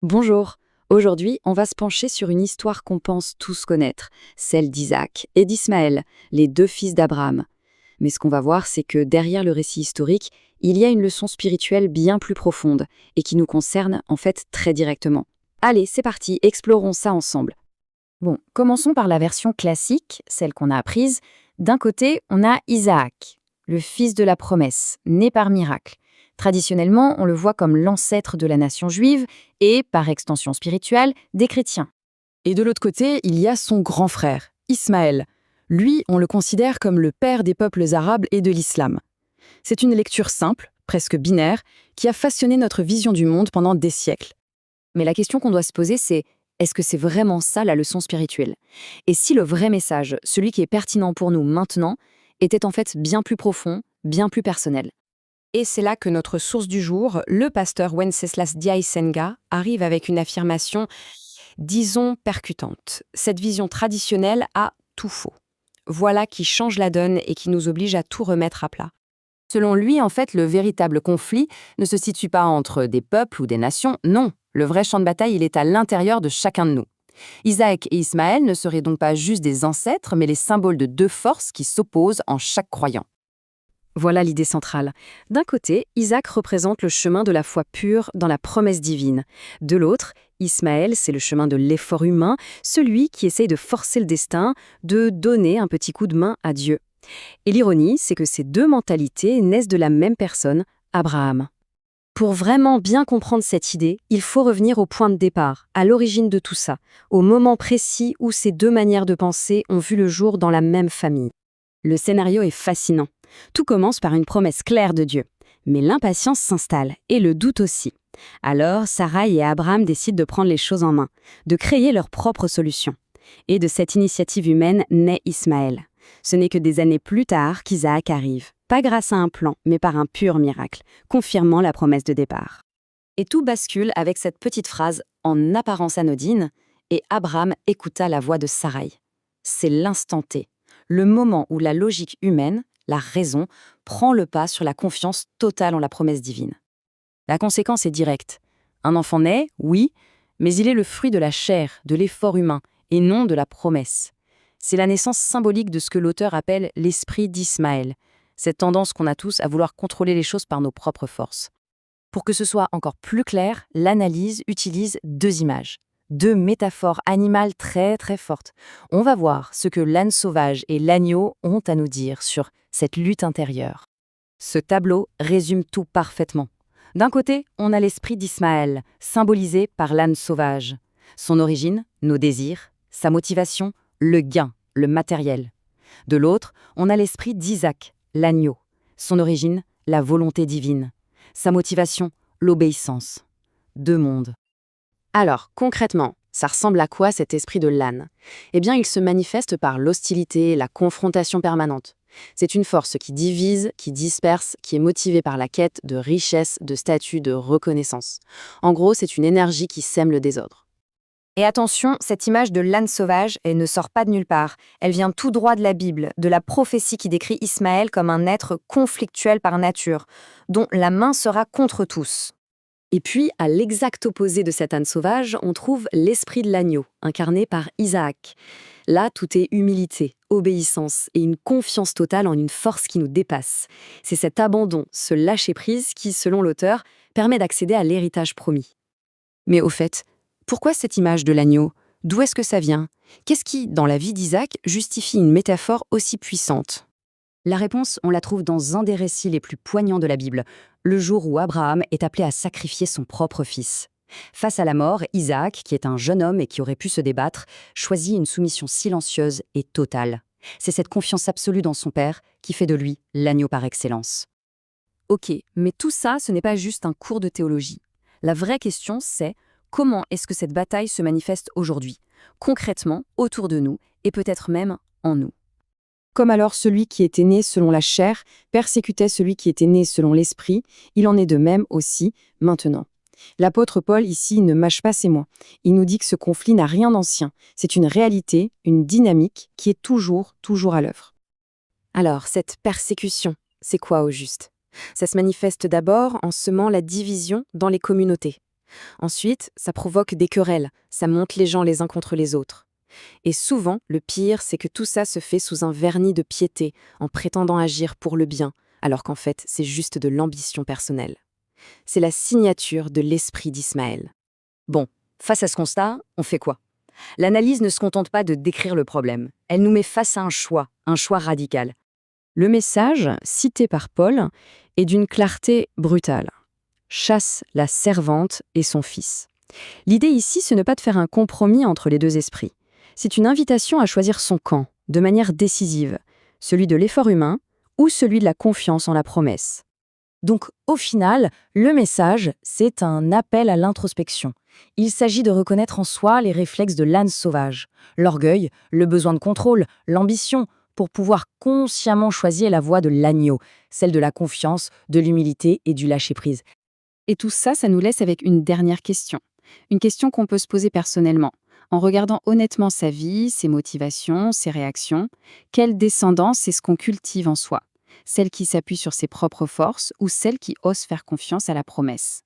Bonjour. Aujourd'hui, on va se pencher sur une histoire qu'on pense tous connaître, celle d'Isaac et d'Ismaël, les deux fils d'Abraham. Mais ce qu'on va voir, c'est que derrière le récit historique, il y a une leçon spirituelle bien plus profonde et qui nous concerne en fait très directement. Allez, c'est parti, explorons ça ensemble. Bon, commençons par la version classique, celle qu'on a apprise. D'un côté, on a Isaac, le fils de la promesse, né par miracle. Traditionnellement, on le voit comme l'ancêtre de la nation juive et, par extension spirituelle, des chrétiens. Et de l'autre côté, il y a son grand frère, Ismaël. Lui, on le considère comme le père des peuples arabes et de l'islam. C'est une lecture simple, presque binaire, qui a façonné notre vision du monde pendant des siècles. Mais la question qu'on doit se poser, c'est est-ce que c'est vraiment ça la leçon spirituelle? Et si le vrai message, celui qui est pertinent pour nous maintenant, était en fait bien plus profond, bien plus personnel? Et c'est là que notre source du jour, le pasteur Wenceslas Diaïsenga, arrive avec une affirmation, disons, percutante. Cette vision traditionnelle a tout faux. Voilà qui change la donne et qui nous oblige à tout remettre à plat. Selon lui, en fait, le véritable conflit ne se situe pas entre des peuples ou des nations, non. Le vrai champ de bataille, il est à l'intérieur de chacun de nous. Isaac et Ismaël ne seraient donc pas juste des ancêtres, mais les symboles de deux forces qui s'opposent en chaque croyant. Voilà l'idée centrale. D'un côté, Isaac représente le chemin de la foi pure dans la promesse divine. De l'autre, Ismaël, c'est le chemin de l'effort humain, celui qui essaye de forcer le destin, de donner un petit coup de main à Dieu. Et l'ironie, c'est que ces deux mentalités naissent de la même personne, Abraham. Pour vraiment bien comprendre cette idée, il faut revenir au point de départ, à l'origine de tout ça, au moment précis où ces deux manières de penser ont vu le jour dans la même famille. Le scénario est fascinant. Tout commence par une promesse claire de Dieu. Mais l'impatience s'installe, et le doute aussi. Alors, Sarai et Abraham décident de prendre les choses en main, de créer leur propre solution. Et de cette initiative humaine naît Ismaël. Ce n'est que des années plus tard qu'Isaac arrive. Pas grâce à un plan, mais par un pur miracle, confirmant la promesse de départ. Et tout bascule avec cette petite phrase en apparence anodine, et Abraham écouta la voix de Sarai. C'est l'instant T, le moment où la logique humaine, la raison, prend le pas sur la confiance totale en la promesse divine. La conséquence est directe. Un enfant naît, oui, mais il est le fruit de la chair, de l'effort humain, et non de la promesse. C'est la naissance symbolique de ce que l'auteur appelle l'esprit d'Ismaël, cette tendance qu'on a tous à vouloir contrôler les choses par nos propres forces. Pour que ce soit encore plus clair, l'analyse utilise deux images, deux métaphores animales très très fortes. On va voir ce que l'âne sauvage et l'agneau ont à nous dire sur cette lutte intérieure. Ce tableau résume tout parfaitement. D'un côté, on a l'esprit d'Ismaël, symbolisé par l'âne sauvage. Son origine, nos désirs, sa motivation, le gain, le matériel. De l'autre, on a l'esprit d'Isaac, l'agneau. Son origine, la volonté divine. Sa motivation, l'obéissance. Deux mondes. Alors, concrètement, ça ressemble à quoi cet esprit de l'âne? Eh bien, il se manifeste par l'hostilité, la confrontation permanente. C'est une force qui divise, qui disperse, qui est motivée par la quête de richesse, de statut, de reconnaissance. En gros, c'est une énergie qui sème le désordre. Et attention, cette image de l'âne sauvage, elle ne sort pas de nulle part. Elle vient tout droit de la Bible, de la prophétie qui décrit Ismaël comme un être conflictuel par nature, dont la main sera contre tous. Et puis, à l'exact opposé de cet âne sauvage, on trouve l'esprit de l'agneau, incarné par Isaac. Là, tout est humilité, obéissance et une confiance totale en une force qui nous dépasse. C'est cet abandon, ce lâcher-prise qui, selon l'auteur, permet d'accéder à l'héritage promis. Mais au fait, pourquoi cette image de l'agneau? D'où est-ce que ça vient? Qu'est-ce qui, dans la vie d'Isaac, justifie une métaphore aussi puissante? La réponse, on la trouve dans un des récits les plus poignants de la Bible, le jour où Abraham est appelé à sacrifier son propre fils. Face à la mort, Isaac, qui est un jeune homme et qui aurait pu se débattre, choisit une soumission silencieuse et totale. C'est cette confiance absolue dans son père qui fait de lui l'agneau par excellence. Ok, mais tout ça, ce n'est pas juste un cours de théologie. La vraie question, c'est comment est-ce que cette bataille se manifeste aujourd'hui, concrètement, autour de nous, et peut-être même en nous. Comme alors celui qui était né selon la chair persécutait celui qui était né selon l'esprit, il en est de même aussi maintenant. L'apôtre Paul ici ne mâche pas ses mots. Il nous dit que ce conflit n'a rien d'ancien. C'est une réalité, une dynamique qui est toujours à l'œuvre. Alors, cette persécution, c'est quoi au juste? Ça se manifeste d'abord en semant la division dans les communautés. Ensuite, ça provoque des querelles, ça monte les gens les uns contre les autres. Et souvent, le pire, c'est que tout ça se fait sous un vernis de piété, en prétendant agir pour le bien, alors qu'en fait, c'est juste de l'ambition personnelle. C'est la signature de l'esprit d'Ismaël. Bon, face à ce constat, on fait quoi? L'analyse ne se contente pas de décrire le problème. Elle nous met face à un choix radical. Le message, cité par Paul, est d'une clarté brutale. Chasse la servante et son fils. L'idée ici, ce n'est pas de faire un compromis entre les deux esprits. C'est une invitation à choisir son camp, de manière décisive, celui de l'effort humain ou celui de la confiance en la promesse. Donc, au final, le message, c'est un appel à l'introspection. Il s'agit de reconnaître en soi les réflexes de l'âne sauvage, l'orgueil, le besoin de contrôle, l'ambition, pour pouvoir consciemment choisir la voie de l'agneau, celle de la confiance, de l'humilité et du lâcher-prise. Et tout ça, ça nous laisse avec une dernière question. Une question qu'on peut se poser personnellement. En regardant honnêtement sa vie, ses motivations, ses réactions, quelle descendance est-ce qu'on cultive en soi? Celle qui s'appuie sur ses propres forces ou celle qui ose faire confiance à la promesse?